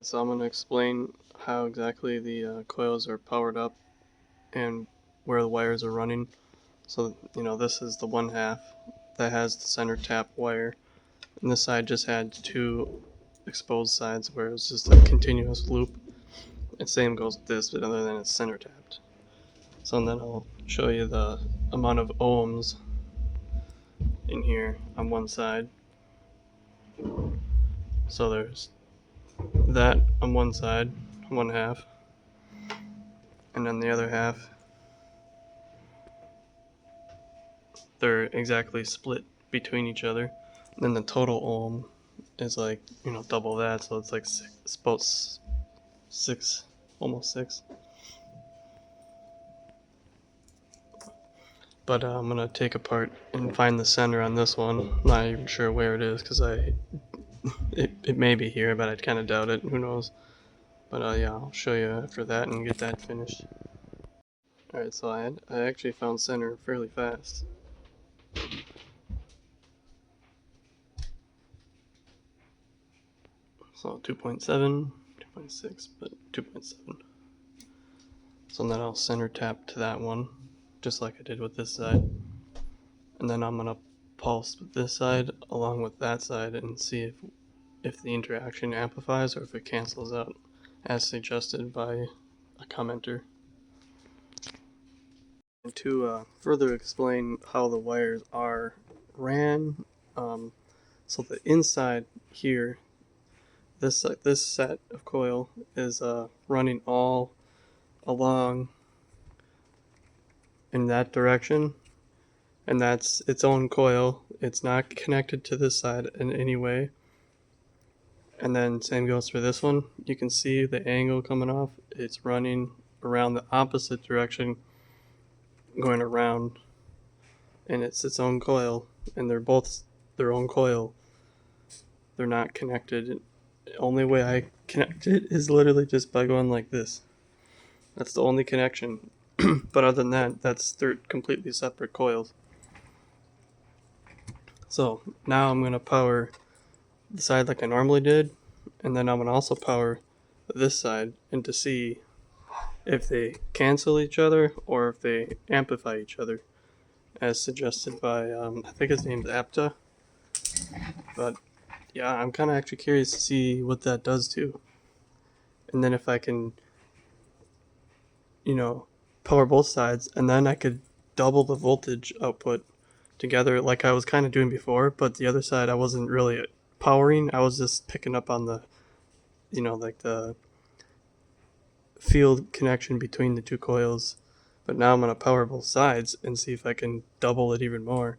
So I'm going to explain how exactly the coils are powered up and where the wires are running. So, this is the one half that has the center tap wire, and this side just had two exposed sides where it was just a continuous loop. And same goes with this, but other than it's center tapped. So then I'll show you the amount of ohms in here on one side. So there's that on one side, one half, and then the other half, they're exactly split between each other. And then the total ohm is like, double that, so it's like it's about six, almost six. But I'm gonna take apart and find the center on this one. Not even sure where it is because it may be here, but I kind of doubt it. Who knows? But yeah, I'll show you after that and get that finished. Alright, so I actually found center fairly fast. So 2.7, 2.6, but 2.7. So then I'll center tap to that one, just like I did with this side. And then I'm gonna pulse with this side along with that side and see if the interaction amplifies or if it cancels out, as suggested by a commenter. And to further explain how the wires are ran, so the inside here, this set of coil is running all along in that direction, and that's its own coil. It's not connected to this side in any way. And then same goes for this one. You can see the angle coming off. It's running around the opposite direction, going around, and it's its own coil, and they're both their own coil. They're not connected. The only way I connect it is literally just by going like this. That's the only connection. But other than that, they're completely separate coils. So now I'm going to power the side like I normally did, and then I'm going to also power this side and to see if they cancel each other or if they amplify each other, as suggested by, I think his name's Apta. But yeah, I'm kind of actually curious to see what that does too. And then if I can, power both sides, and then I could double the voltage output together like I was kind of doing before, but the other side I wasn't really powering. I was just picking up on the, like the field connection between the two coils. But now I'm going to power both sides and see if I can double it even more,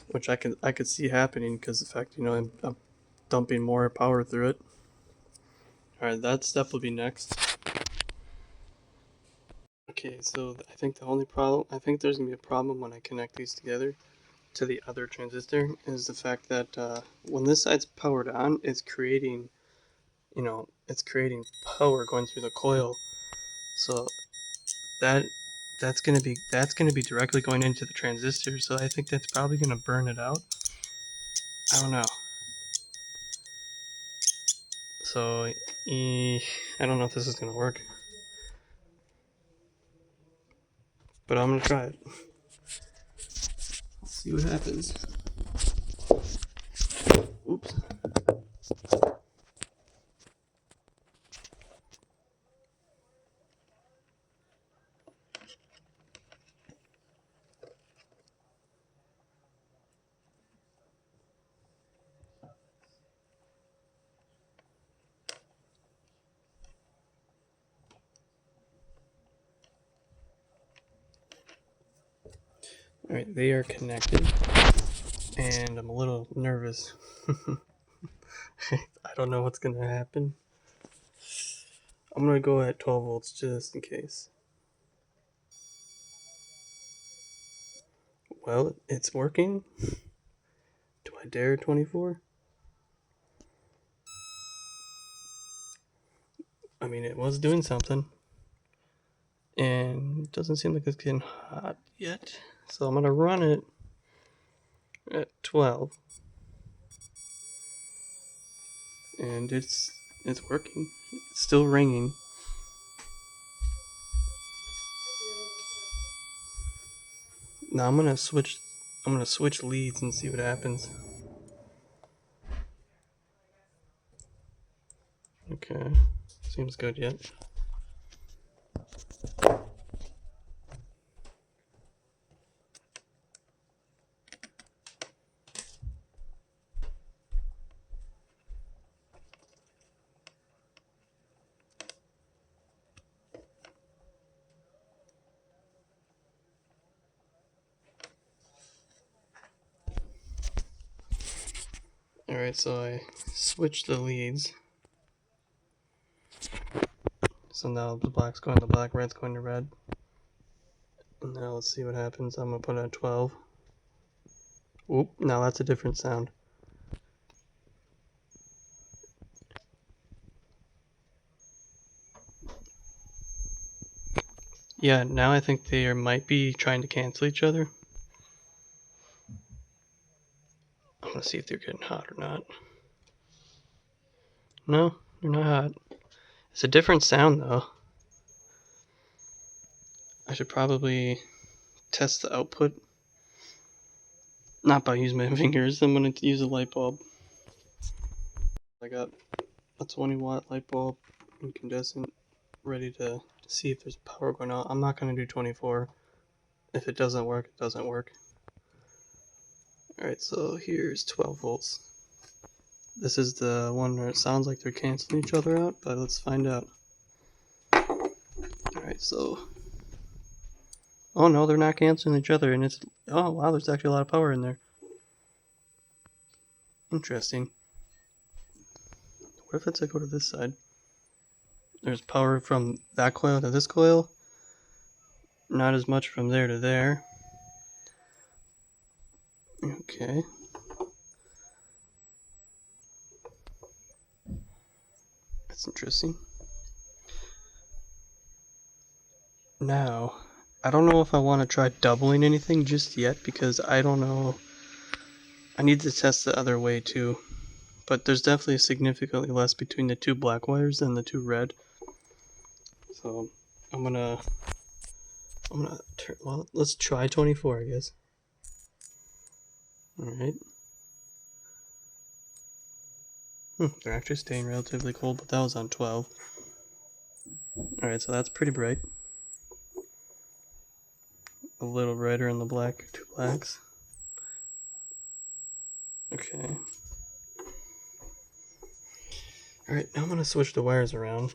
which I could see happening because the fact, I'm dumping more power through it. Alright, that step will be next. Okay, so I think there's going to be a problem when I connect these together to the other transistor is the fact that when this side's powered on, it's creating power going through the coil. So that's gonna be directly going into the transistor. So I think that's probably gonna burn it out. I don't know. So I don't know if this is gonna work, but I'm gonna try it. Let's see what happens. Oops. Alright, they are connected, and I'm a little nervous. I don't know what's gonna happen. I'm gonna go at 12 volts just in case. Well, it's working. Do I dare 24? I mean, it was doing something. And it doesn't seem like it's getting hot yet. So I'm gonna run it at 12. And it's It's working. It's still ringing. Now I'm gonna switch leads and see what happens. Okay. Seems good yet. Alright, so I switched the leads. So now the black's going to black, red's going to red. And now let's see what happens. I'm gonna put it at 12. Oop, now that's a different sound. Yeah, now I think they might be trying to cancel each other. I'm gonna see if they're getting hot or not. No, they're not hot. It's a different sound though. I should probably test the output. Not by using my fingers, I'm gonna use a light bulb. I got a 20-watt light bulb, incandescent, ready to see if there's power going out. I'm not gonna do 24. If it doesn't work, it doesn't work. Alright, so here's 12 volts. This is the one where it sounds like they're canceling each other out, but let's find out. Alright, so... Oh no, they're not canceling each other, and it's... Oh wow, there's actually a lot of power in there. Interesting. What if it's I go to this side? There's power from that coil to this coil. Not as much from there to there. Okay. That's interesting. Now, I don't know if I want to try doubling anything just yet because I don't know. I need to test the other way too. But there's definitely significantly less between the two black wires than the two red. So I'm gonna turn, well, let's try 24, I guess. Alright. They're actually staying relatively cold, but that was on 12. Alright, so that's pretty bright. A little redder in the black, two blacks. Okay. Alright, now I'm gonna switch the wires around.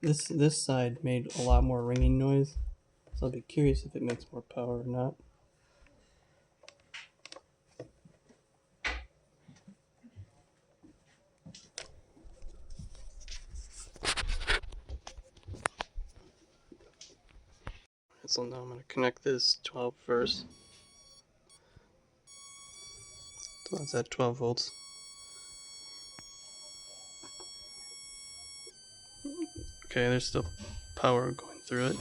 This side made a lot more ringing noise, so I'll be curious if it makes more power or not. So now I'm going to connect this 12 first. So that's at 12 volts. Okay, there's still power going through it.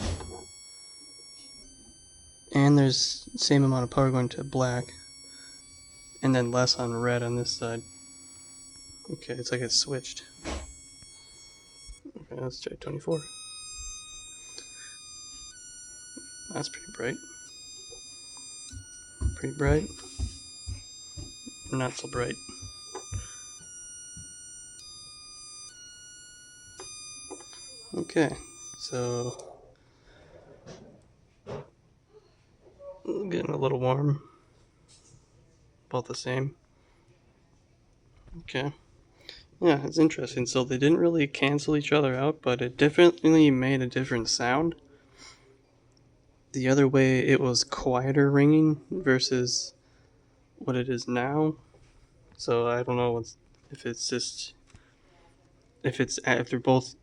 And there's the same amount of power going to black. And then less on red on this side. Okay, it's like it's switched. Okay, let's try 24. That's pretty bright. Pretty bright. Not so bright. Okay, so getting a little warm. About the same. Okay. Yeah, it's interesting. So they didn't really cancel each other out, but it definitely made a different sound. The other way, it was quieter ringing versus what it is now. So I don't know if it's just if they're both,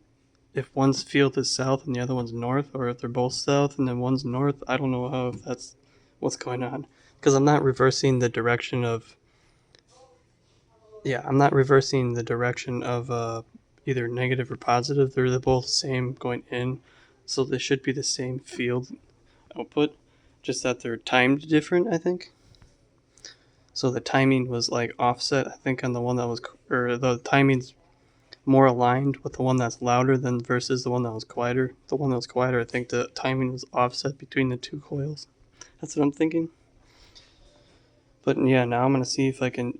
if one's field is south and the other one's north, or if they're both south and then one's north. I don't know how if that's what's going on, because I'm not reversing the direction of. Yeah, I'm not reversing the direction of either negative or positive. They're both same going in, so they should be the same field output, just that they're timed different, I think. So the timing was like offset, I think, on the one that was, or the timing's more aligned with the one that's louder than versus the one that was quieter. The one that was quieter, I think the timing was offset between the two coils. That's what I'm thinking. But yeah, now I'm gonna see if I can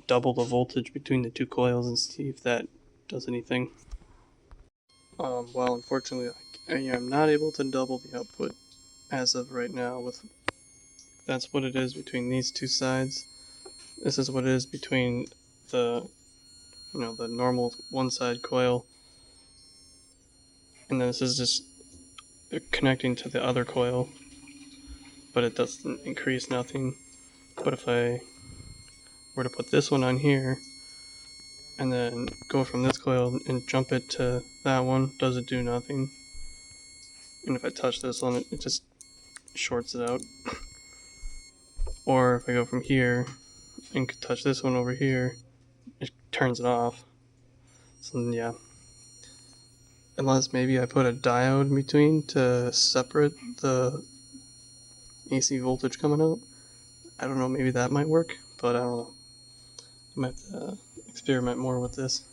double the voltage between the two coils and see if that does anything. Well, unfortunately, I am not able to double the output as of right now. With that's what it is between these two sides. This is what it is between the the normal one side coil, and then this is just connecting to the other coil, but it doesn't increase nothing. But if I were to put this one on here and then go from this coil and jump it to that one, does it do nothing? And if I touch this one, it just shorts it out. Or if I go from here and touch this one over here, it turns it off. So yeah, unless maybe I put a diode in between to separate the AC voltage coming out. I don't know, maybe that might work, but I don't know. I might have to experiment more with this.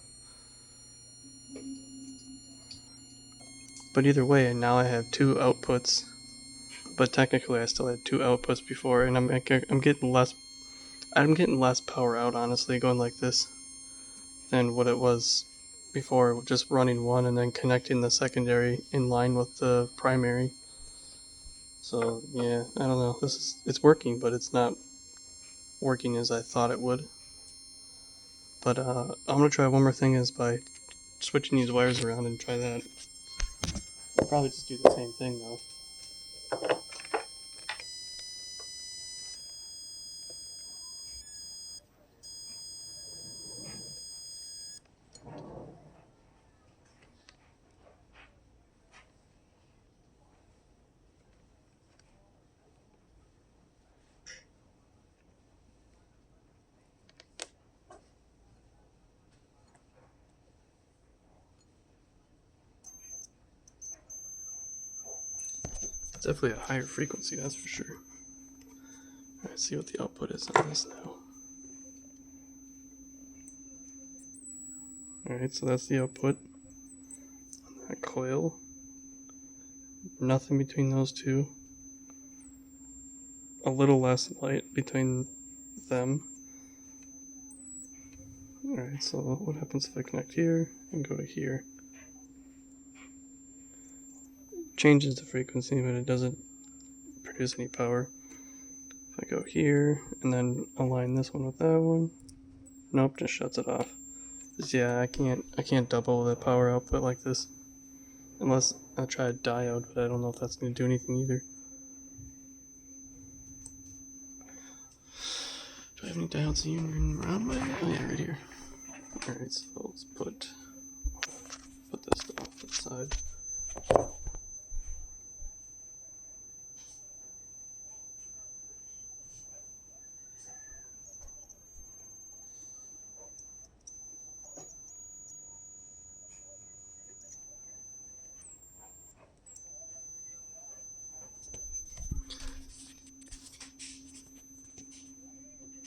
But either way, now I have two outputs. But technically, I still had two outputs before, and I'm getting less power out, honestly, going like this than what it was before, just running one and then connecting the secondary in line with the primary. So yeah, I don't know. It's working, but it's not working as I thought it would. But I'm gonna try one more thing is by switching these wires around and try that. I'll probably just do the same thing though. It's definitely a higher frequency, that's for sure. Alright, see what the output is on this now. Alright, so that's the output on that coil. Nothing between those two. A little less light between them. Alright, so what happens if I connect here and go to here? It changes the frequency, but it doesn't produce any power. If I go here and then align this one with that one, nope, just shuts it off. Yeah, I can't double the power output like this. Unless I try a diode, but I don't know if that's going to do anything either. Do I have any diodes even around my... Oh yeah, right here. Alright, so let's put this off to the side.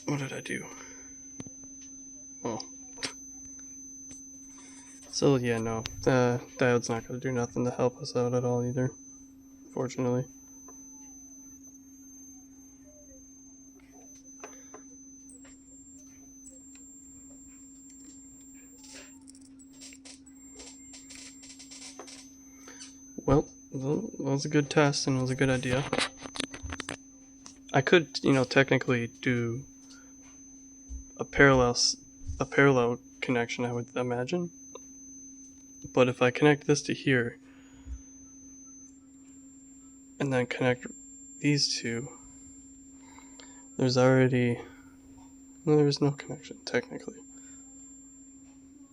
What did I do? Oh. So yeah, no, the diode's not going to do nothing to help us out at all either, fortunately. Well, that was a good test and it was a good idea. I could, technically do a parallel connection, I would imagine. But if I connect this to here and then connect these two, there's no connection technically.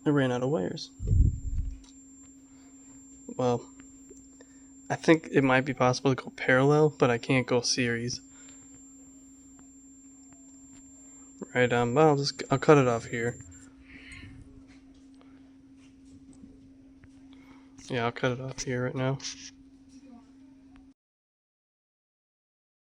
I ran out of wires. Well, I think it might be possible to go parallel, but I can't go series. Right, I'll cut it off here. Yeah, I'll cut it off here right now.